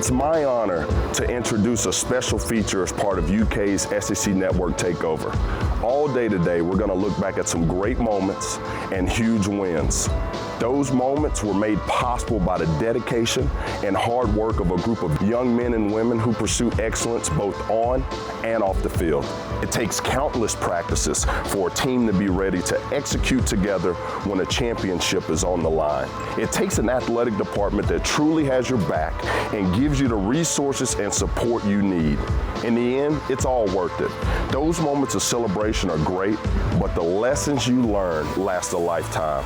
It's my honor to introduce a special feature as part of UK's SEC Network Takeover. All day today, we're going to look back at some great moments and huge wins. Those moments were made possible by the dedication and hard work of a group of young men and women who pursue excellence both on and off the field. It takes countless practices for a team to be ready to execute together when a championship is on the line. It takes an athletic department that truly has your back and gives you the resources and support you need. In the end, it's all worth it. Those moments of celebration are great, but the lessons you learn last a lifetime.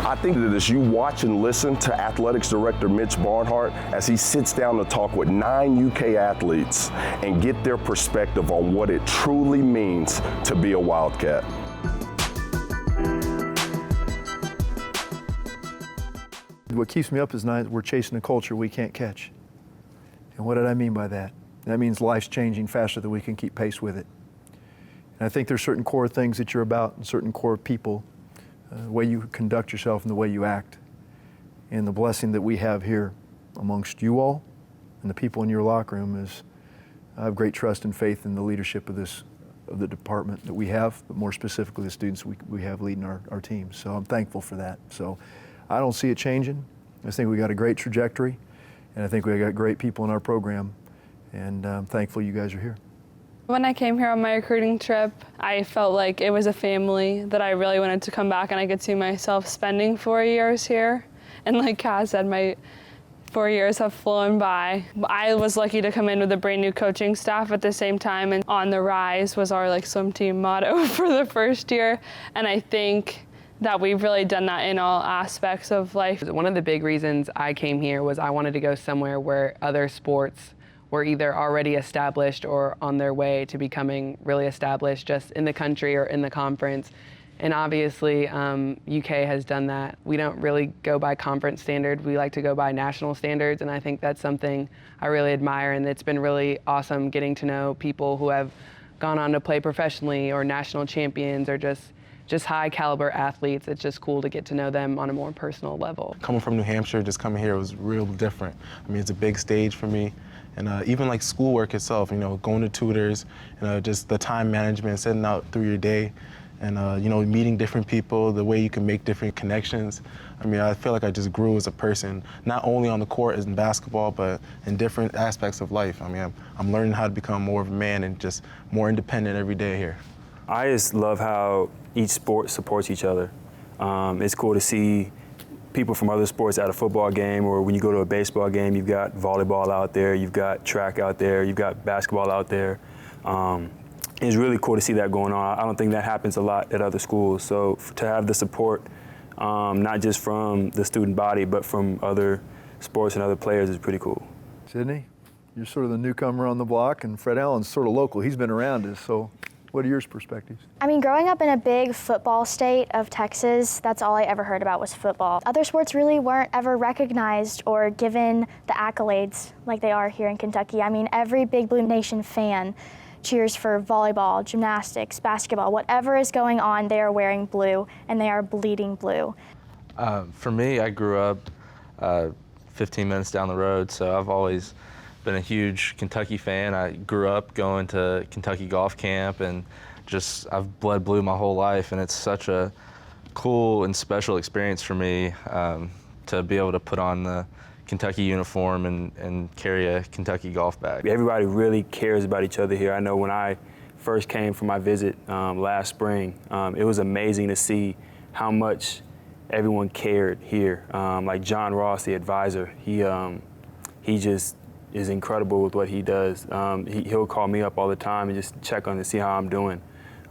I think that as you watch and listen to Athletics Director Mitch Barnhart as he sits down to talk with 9 UK athletes and get their perspective on what it truly means to be a Wildcat. What keeps me up is we're chasing a culture we can't catch. And what did I mean by that? That means life's changing faster than we can keep pace with it. And I think there's certain core things that you're about and certain core people, the way you conduct yourself and the way you act. And the blessing that we have here amongst you all and the people in your locker room is I have great trust and faith in the leadership of the department that we have, but more specifically the students we have leading our team. So I'm thankful for that. So I don't see it changing. I think we got a great trajectory, and I think we got great people in our program, and I'm thankful you guys are here. When I came here on my recruiting trip, I felt like it was a family that I really wanted to come back, and I could see myself spending 4 years here. And like Kaz said, my 4 years have flown by. I was lucky to come in with a brand new coaching staff at the same time, and On the Rise was our swim team motto for the first year. And I think that we've really done that in all aspects of life. One of the big reasons I came here was I wanted to go somewhere where other sports were either already established or on their way to becoming really established just in the country or in the conference. And obviously, UK has done that. We don't really go by conference standards. We like to go by national standards, and I think that's something I really admire, and it's been really awesome getting to know people who have gone on to play professionally or national champions or just high caliber athletes. It's just cool to get to know them on a more personal level. Coming from New Hampshire, just coming here was real different. I mean, it's a big stage for me. And even like schoolwork itself, going to tutors, just the time management, setting out through your day, and meeting different people, the way you can make different connections. I mean, I feel like I just grew as a person, not only on the court as in basketball, but in different aspects of life. I mean, I'm learning how to become more of a man and just more independent every day here. I just love how each sport supports each other. It's cool to see people from other sports at a football game, or when you go to a baseball game, you've got volleyball out there, you've got track out there, you've got basketball out there. It's really cool to see that going on. I don't think that happens a lot at other schools. So to have the support, not just from the student body, but from other sports and other players is pretty cool. Sydney, you're sort of the newcomer on the block, and Fred Allen's sort of local. He's been around us, so what are your perspectives? I mean, growing up in a big football state of Texas, that's all I ever heard about was football. Other sports really weren't ever recognized or given the accolades like they are here in Kentucky. I mean, every Big Blue Nation fan cheers for volleyball, gymnastics, basketball, whatever is going on, they are wearing blue and they are bleeding blue. For me, I grew up 15 minutes down the road, so I've always been a huge Kentucky fan. I grew up going to Kentucky golf camp, and I've bled blue my whole life, and it's such a cool and special experience for me to be able to put on the Kentucky uniform and carry a Kentucky golf bag. Everybody really cares about each other here. I know when I first came for my visit last spring, it was amazing to see how much everyone cared here. Like John Ross, the advisor, he just is incredible with what he does. He'll call me up all the time and just check on to see how I'm doing.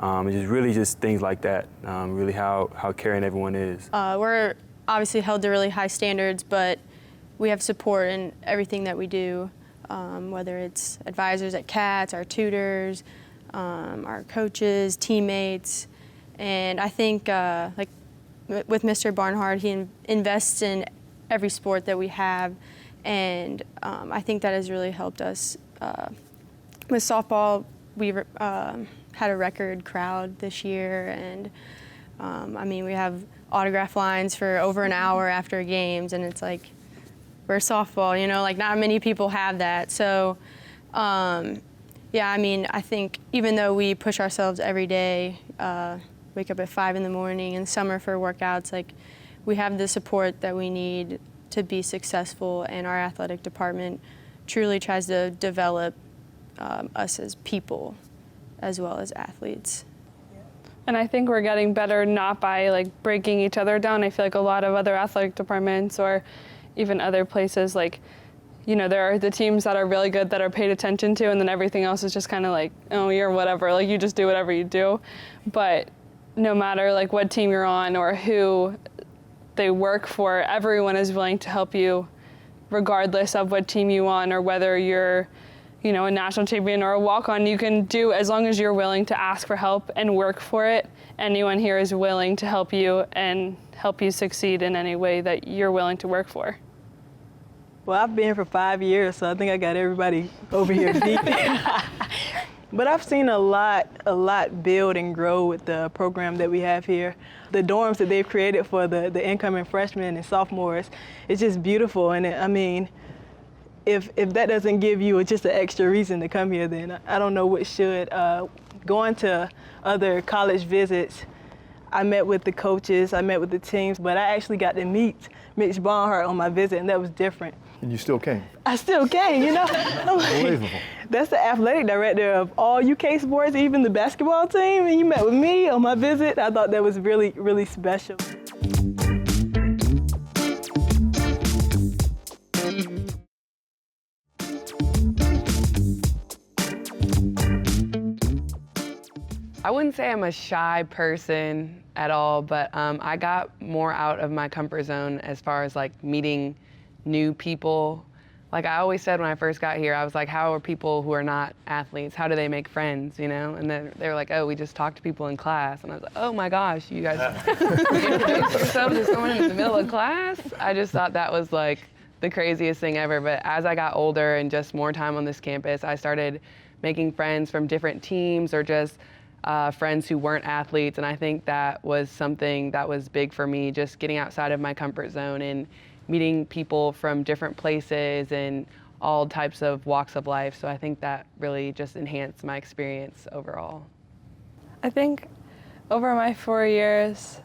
It's just things like that, really how caring everyone is. We're obviously held to really high standards, but we have support in everything that we do, whether it's advisors at Cats, our tutors, our coaches, teammates. And I think like with Mr. Barnhart, he invests in every sport that we have. And I think that has really helped us. With softball, we had a record crowd this year, and I mean, we have autograph lines for over an hour after games, and it's like for softball, you know, like not many people have that. So, yeah, I mean, I think even though we push ourselves every day, wake up at 5 in the morning in summer for workouts, like we have the support that we need to be successful, and our athletic department truly tries to develop us as people as well as athletes. And I think we're getting better not by like breaking each other down. I feel like a lot of other athletic departments or even other places, like, you know, there are the teams that are really good that are paid attention to, and then everything else is just kind of like, oh, you're whatever, like you just do whatever you do. But no matter like what team you're on or who they work for, everyone is willing to help you regardless of what team you're on or whether you're, you know, a national champion or a walk-on. You can do, as long as you're willing to ask for help and work for it, anyone here is willing to help you and help you succeed in any way that you're willing to work for. Well, I've been here for 5 years, so I think I got everybody over here beat. But I've seen a lot build and grow with the program that we have here. The dorms that they've created for the incoming freshmen and sophomores, it's just beautiful. And I mean, if that doesn't give you just an extra reason to come here, then I don't know what should. Going to other college visits, I met with the coaches, I met with the teams, but I actually got to meet Mitch Barnhart on my visit, and that was different. And you still came. I still came, you know. I'm like, Unbelievable. That's the athletic director of all UK sports, even the basketball team, and you met with me on my visit. I thought that was really, really special. I wouldn't say I'm a shy person at all, but I got more out of my comfort zone as far as like meeting new people. Like I always said when I first got here, I was like, how are people who are not athletes, how do they make friends, you know? And then they were like, oh, we just talk to people in class. And I was like, oh my gosh, you guys introduce yourselves to someone in the middle of class? I just thought that was like the craziest thing ever. But as I got older and just more time on this campus, I started making friends from different teams or just friends who weren't athletes. And I think that was something that was big for me, just getting outside of my comfort zone and meeting people from different places and all types of walks of life. So I think that really just enhanced my experience overall. I think over my 4 years,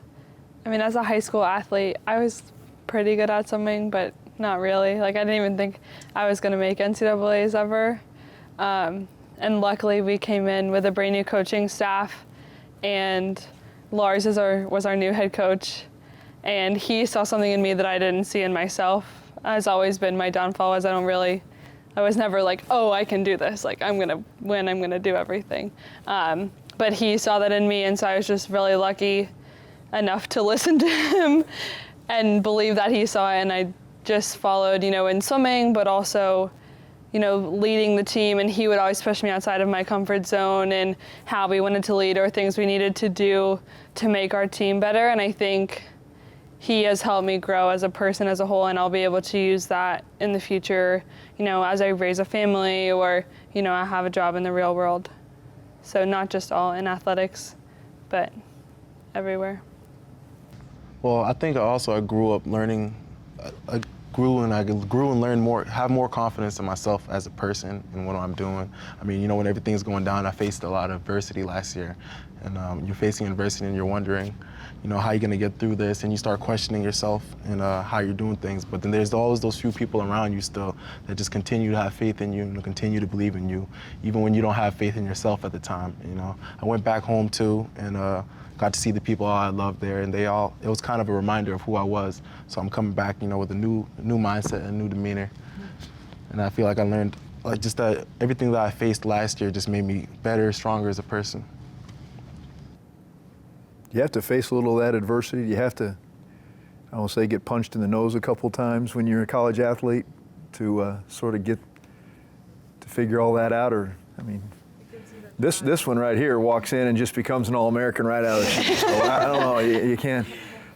I mean, as a high school athlete, I was pretty good at swimming, but not really. Like, I didn't even think I was going to make NCAAs ever. And luckily, we came in with a brand new coaching staff, and Lars was our new head coach. And he saw something in me that I didn't see in myself. Has always been my downfall, is I was never like, oh, I can do this. Like, I'm gonna win, I'm gonna do everything. But he saw that in me, and so I was just really lucky enough to listen to him and believe that he saw it. And I just followed, you know, in swimming, but also, you know, leading the team. And he would always push me outside of my comfort zone and how we wanted to lead or things we needed to do to make our team better. And I think he has helped me grow as a person as a whole, and I'll be able to use that in the future, you know, as I raise a family or, you know, I have a job in the real world. So not just all in athletics, but everywhere. Well, I think I grew up learning, I grew and learned more, have more confidence in myself as a person and what I'm doing. I mean, you know, when everything's going down, I faced a lot of adversity last year. And you're facing adversity and you're wondering, you know, how you're gonna get through this, and you start questioning yourself and how you're doing things. But then there's always those few people around you still that just continue to have faith in you and continue to believe in you, even when you don't have faith in yourself at the time, you know. I went back home too and got to see the people I loved there, and it was kind of a reminder of who I was. So I'm coming back, you know, with a new mindset and a new demeanor. And I feel like I learned, like, just that everything that I faced last year just made me better, stronger as a person. You have to face a little of that adversity. You have to, I won't say get punched in the nose a couple times when you're a college athlete to sort of get to figure all that out. Or, I mean, this one right here walks in and just becomes an All-American right out of the chute. So I don't know, you can't.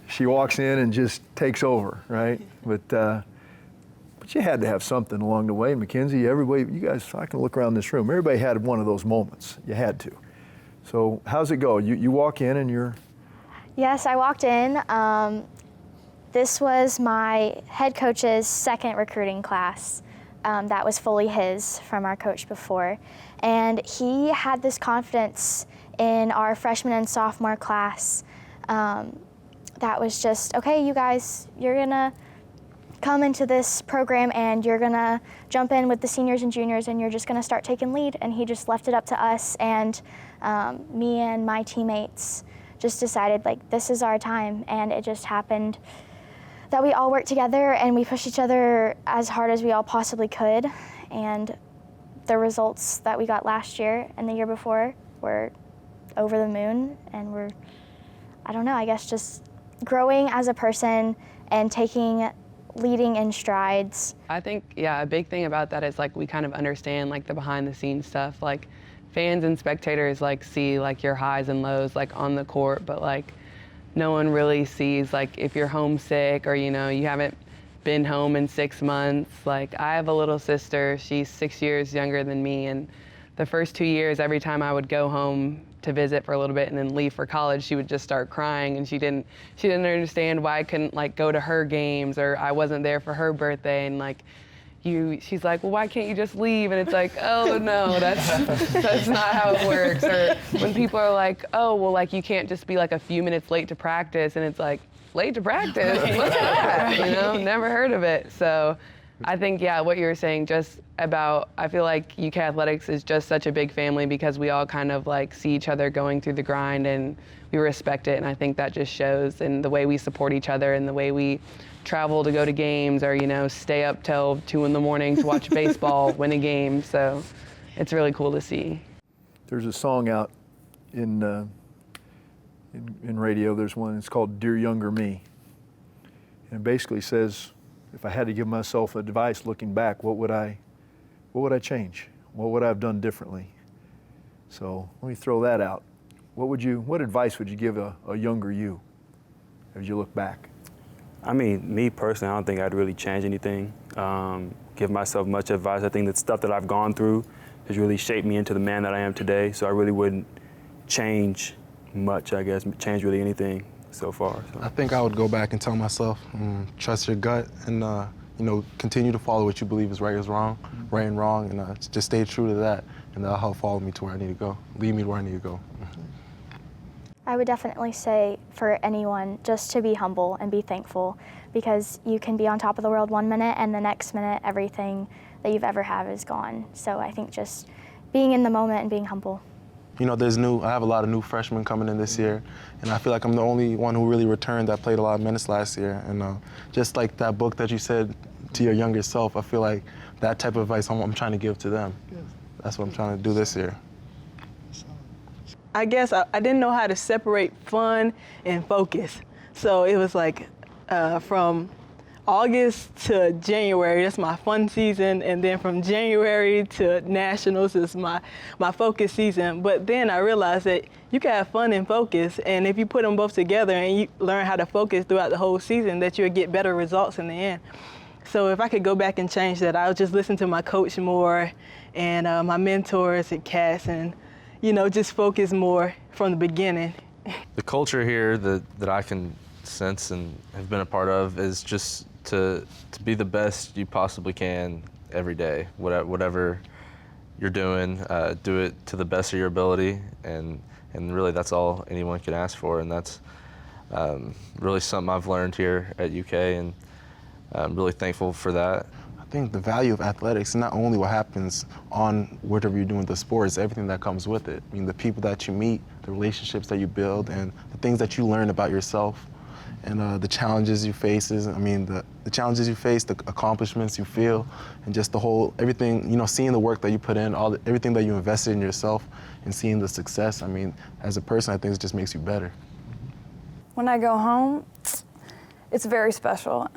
She walks in and just takes over, right? But you had to have something along the way. Mackenzie, everybody, you guys, I can look around this room. Everybody had one of those moments. You had to. So how's it go? You walk in and you're... Yes, I walked in. This was my head coach's second recruiting class. That was fully his from our coach before. And he had this confidence in our freshman and sophomore class that was just, okay, you guys, you're gonna come into this program and you're gonna jump in with the seniors and juniors and you're just gonna start taking lead. And he just left it up to us, and me and my teammates just decided, like, this is our time. And it just happened that we all worked together and we pushed each other as hard as we all possibly could. And the results that we got last year and the year before were over the moon, and we're, I don't know, I guess just growing as a person and leading in strides. I think, yeah, a big thing about that is like we kind of understand like the behind the scenes stuff. Like fans and spectators like see like your highs and lows like on the court, but like no one really sees like if you're homesick or, you know, you haven't been home in 6 months. Like I have a little sister, she's 6 years younger than me, and the first 2 years, every time I would go home to visit for a little bit and then leave for college, she would just start crying, and she didn't understand why I couldn't like go to her games or I wasn't there for her birthday, and like she's like, well, why can't you just leave? And it's like, oh no, that's not how it works. Or when people are like, oh, well, like you can't just be like a few minutes late to practice, and it's like, late to practice? What's that? You know, never heard of it. So I think, yeah, what you were saying just about, I feel like UK Athletics is just such a big family because we all kind of like see each other going through the grind and we respect it. And I think that just shows in the way we support each other and the way we travel to go to games or, you know, stay up till 2 a.m. to watch baseball, win a game. So it's really cool to see. There's a song out in radio. There's one, it's called Dear Younger Me. And it basically says, if I had to give myself advice looking back, what would I change? What would I have done differently? So let me throw that out. What advice would you give a younger you as you look back? I mean, me personally, I don't think I'd really change anything, give myself much advice. I think that stuff that I've gone through has really shaped me into the man that I am today, so I really wouldn't change much, I guess, change really anything so far. So. I think I would go back and tell myself, trust your gut and, you know, continue to follow what you believe is right and wrong, and just stay true to that, and that'll help follow me to where I need to go, lead me to where I need to go. I would definitely say for anyone just to be humble and be thankful, because you can be on top of the world 1 minute and the next minute everything that you've ever had is gone. So I think just being in the moment and being humble. You know, I have a lot of new freshmen coming in this year, and I feel like I'm the only one who really returned that played a lot of minutes last year. And just like that book that you said to your younger self, I feel like that type of advice I'm trying to give to them. That's what I'm trying to do this year. I guess I didn't know how to separate fun and focus. So it was like from August to January, that's my fun season, and then from January to Nationals is my focus season. But then I realized that you can have fun and focus, and if you put them both together and you learn how to focus throughout the whole season, that you'll get better results in the end. So if I could go back and change that, I would just listen to my coach more and my mentors at Cats, and you know, just focus more from the beginning. The culture here that I can sense and have been a part of is just to be the best you possibly can every day. Whatever you're doing, do it to the best of your ability, and really that's all anyone can ask for, and that's really something I've learned here at UK, and I'm really thankful for that. I think the value of athletics is not only what happens on whatever you're doing with the sport, it's everything that comes with it. I mean, the people that you meet, the relationships that you build, and the things that you learn about yourself, and the challenges you face. The challenges you face, the accomplishments you feel, and just the whole, everything, you know, seeing the work that you put in, everything that you invested in yourself, and seeing the success. I mean, as a person, I think it just makes you better. When I go home, it's very special.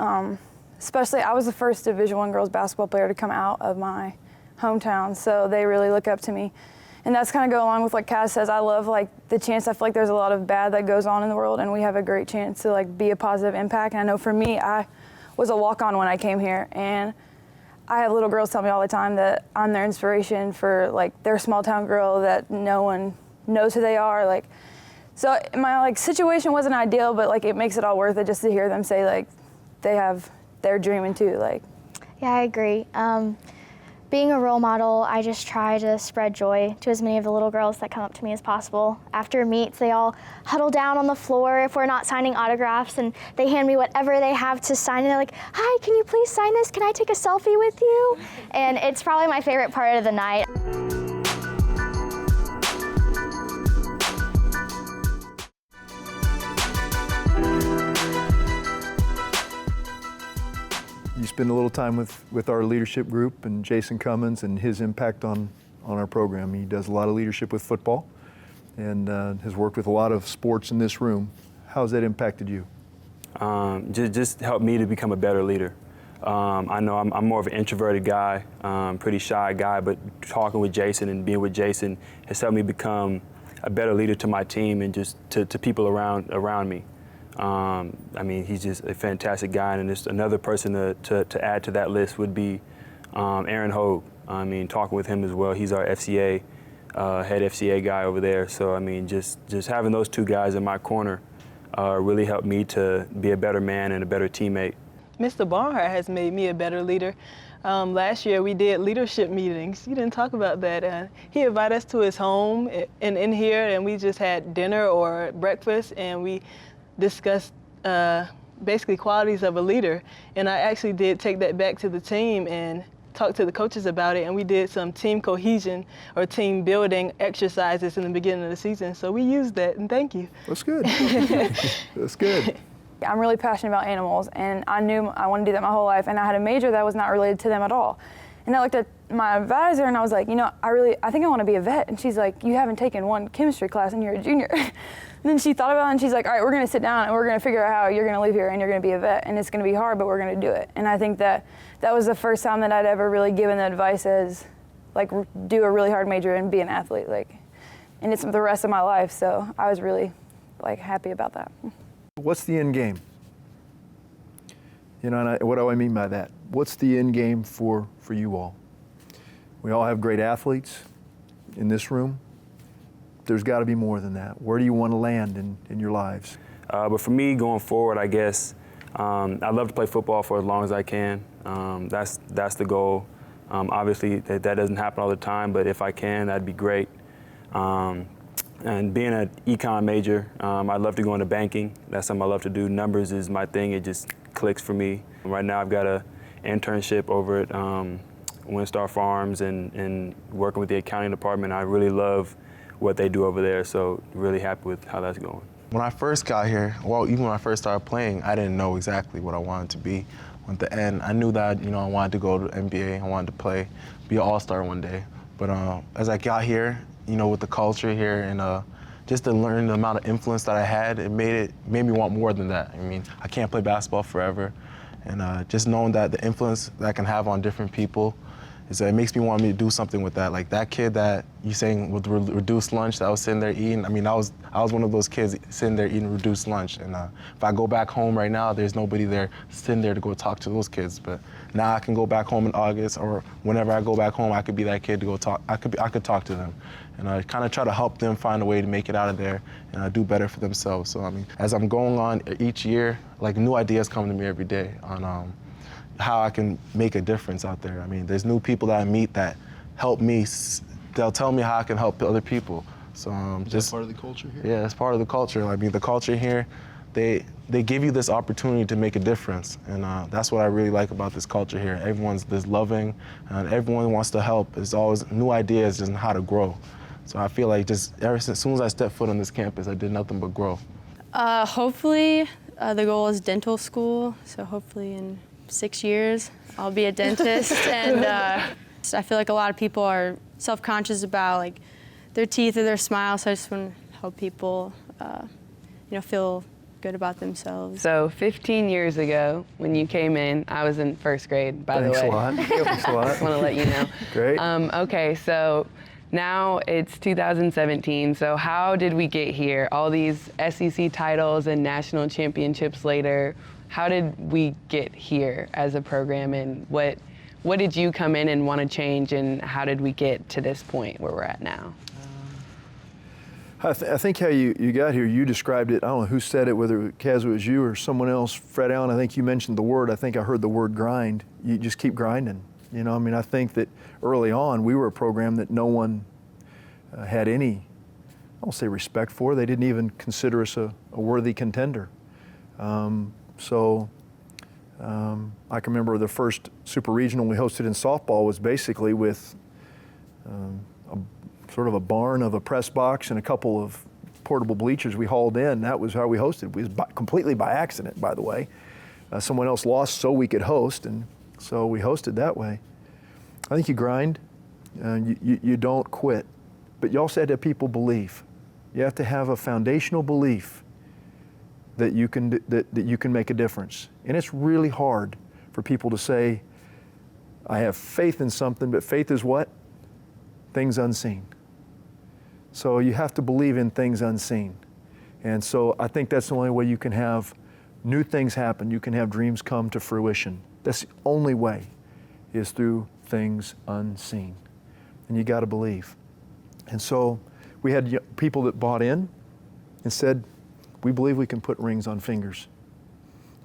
Especially, I was the first Division I girls basketball player to come out of my hometown, so they really look up to me. And that's kind of go along with what Cass says. I love like the chance. I feel like there's a lot of bad that goes on in the world, and we have a great chance to like be a positive impact. And I know for me, I was a walk-on when I came here, and I have little girls tell me all the time that I'm their inspiration for like their small town girl that no one knows who they are. Like, so my like situation wasn't ideal, but like it makes it all worth it just to hear them say like, they're dreaming too. Like, yeah, I agree. Being a role model, I just try to spread joy to as many of the little girls that come up to me as possible. After meets, they all huddle down on the floor if we're not signing autographs, and they hand me whatever they have to sign, and they're like, "Hi, can you please sign this? Can I take a selfie with you?" And it's probably my favorite part of the night. You spend a little time with our leadership group and Jason Cummins and his impact on our program. He does a lot of leadership with football and has worked with a lot of sports in this room. How has that impacted you? Just helped me to become a better leader. I know I'm more of an introverted guy, pretty shy guy, but talking with Jason and being with Jason has helped me become a better leader to my team and just to people around me. I mean, he's just a fantastic guy, and just another person to add to that list would be Aaron Hogue. I mean, talking with him as well. He's our FCA, head FCA guy over there. So, I mean, just having those two guys in my corner really helped me to be a better man and a better teammate. Mr. Barnhart has made me a better leader. Last year we did leadership meetings. You didn't talk about that. He invited us to his home and in here, and we just had dinner or breakfast, and we discussed basically qualities of a leader. And I actually did take that back to the team and talked to the coaches about it, and we did some team cohesion or team building exercises in the beginning of the season. So we used that, and thank you. That's good. That's good. I'm really passionate about animals, and I knew I wanted to do that my whole life, and I had a major that was not related to them at all. And I looked at my advisor and I was like, you know, I think I want to be a vet. And she's like, you haven't taken one chemistry class and you're a junior. And then she thought about it and she's like, all right, we're going to sit down and we're going to figure out how you're going to leave here and you're going to be a vet. And it's going to be hard, but we're going to do it. And I think that was the first time that I'd ever really given the advice as, like, do a really hard major and be an athlete. Like, and it's the rest of my life. So I was really, like, happy about that. What's the end game? You know, and what do I mean by that? What's the end game for you all? We all have great athletes in this room. There's got to be more than that. Where do you want to land in your lives? But for me, going forward, I guess I'd love to play football for as long as I can. That's the goal. Obviously, that doesn't happen all the time, but if I can, that'd be great. And being an econ major, I'd love to go into banking. That's something I love to do. Numbers is my thing. It just clicks for me. Right now, I've got an internship over at Windstar Farms and working with the accounting department. I really love what they do over there, so really happy with how that's going. When I first got here, well, even when I first started playing, I didn't know exactly what I wanted to be. At the end, I knew that, you know, I wanted to go to the NBA, I wanted to play, be an all-star one day. But as I got here, you know, with the culture here and just to learn the amount of influence that I had, it made me want more than that. I mean, I can't play basketball forever, and just knowing that the influence that I can have on different people, it makes me want me to do something with that. Like that kid that you saying with reduced lunch that was sitting there eating, I mean, I was one of those kids sitting there eating reduced lunch. And if I go back home right now, there's nobody there sitting there to go talk to those kids. But now I can go back home in August, or whenever I go back home, I could be that kid to go talk. I could talk to them, and I kind of try to help them find a way to make it out of there and do better for themselves. So I mean, as I'm going on each year, like new ideas come to me every day on how I can make a difference out there. I mean, there's new people that I meet that help me. They'll tell me how I can help other people. So Is that part of the culture here? Yeah, it's part of the culture. I mean, the culture here, they give you this opportunity to make a difference, and that's what I really like about this culture here. Everyone's this loving, and everyone wants to help. There's always new ideas on how to grow. So I feel like just as soon as I stepped foot on this campus, I did nothing but grow. Hopefully, the goal is dental school. So hopefully in 6 years, I'll be a dentist. And I feel like a lot of people are self-conscious about like their teeth or their smile. So I just want to help people, feel good about themselves. So 15 years ago, when you came in, I was in first grade, by the way. Thanks a lot. Thanks a lot. Just want to let you know. Great. Okay, so now it's 2017. So how did we get here? All these SEC titles and national championships later. How did we get here as a program, and what did you come in and want to change, and how did we get to this point where we're at now? I think how you got here, you described it, I don't know who said it, whether Kaz it was you or someone else, Fred Allen, I think you mentioned the word, I think I heard the word grind. You just keep grinding. You know, I mean, I think that early on we were a program that no one had any, I won't say respect for, they didn't even consider us a worthy contender. I can remember the first super regional we hosted in softball was basically with sort of a barn of a press box and a couple of portable bleachers we hauled in. That was how we hosted. It was completely by accident, by the way. Someone else lost so we could host, and so we hosted that way. I think you grind, you don't quit, but you also have to have people believe. You have to have a foundational belief that you can make a difference. And it's really hard for people to say, I have faith in something, but faith is what? Things unseen. So you have to believe in things unseen. And so I think that's the only way you can have new things happen. You can have dreams come to fruition. That's the only way, is through things unseen. And you got to believe. And so we had people that bought in and said, we believe we can put rings on fingers.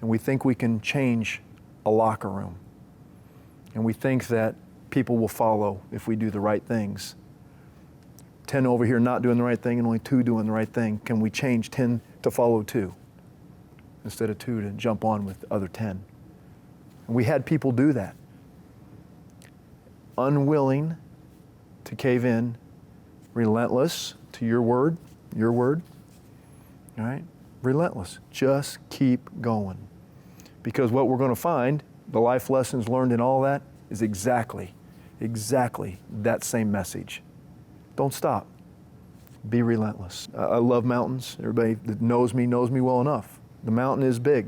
And we think we can change a locker room. And we think that people will follow if we do the right things. 10 over here not doing the right thing and only 2 doing the right thing. Can we change 10 to follow 2 instead of 2 to jump on with the other 10? And we had people do that. Unwilling to cave in, relentless to your word, all right? Relentless. Just keep going. Because what we're going to find, the life lessons learned in all that, is exactly that same message. Don't stop. Be relentless. I love mountains. Everybody that knows me well enough. The mountain is big.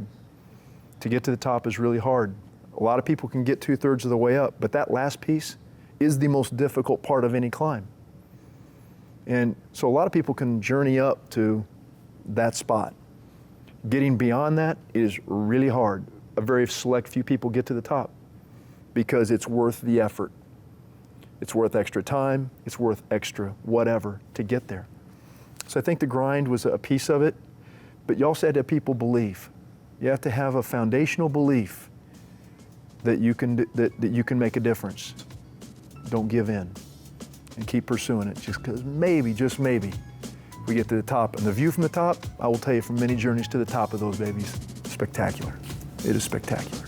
To get to the top is really hard. A lot of people can get 2/3 of the way up, but that last piece is the most difficult part of any climb. And so a lot of people can journey up to that spot. Getting beyond that is really hard. A very select few people get to the top because it's worth the effort. It's worth extra time, it's worth extra whatever to get there. So I think the grind was a piece of it, but you also had to have people believe. You have to have a foundational belief that you can make a difference. Don't give in and keep pursuing it, just because maybe, just maybe, we get to the top. And the view from the top, I will tell you, from many journeys to the top of those babies, spectacular. It is spectacular.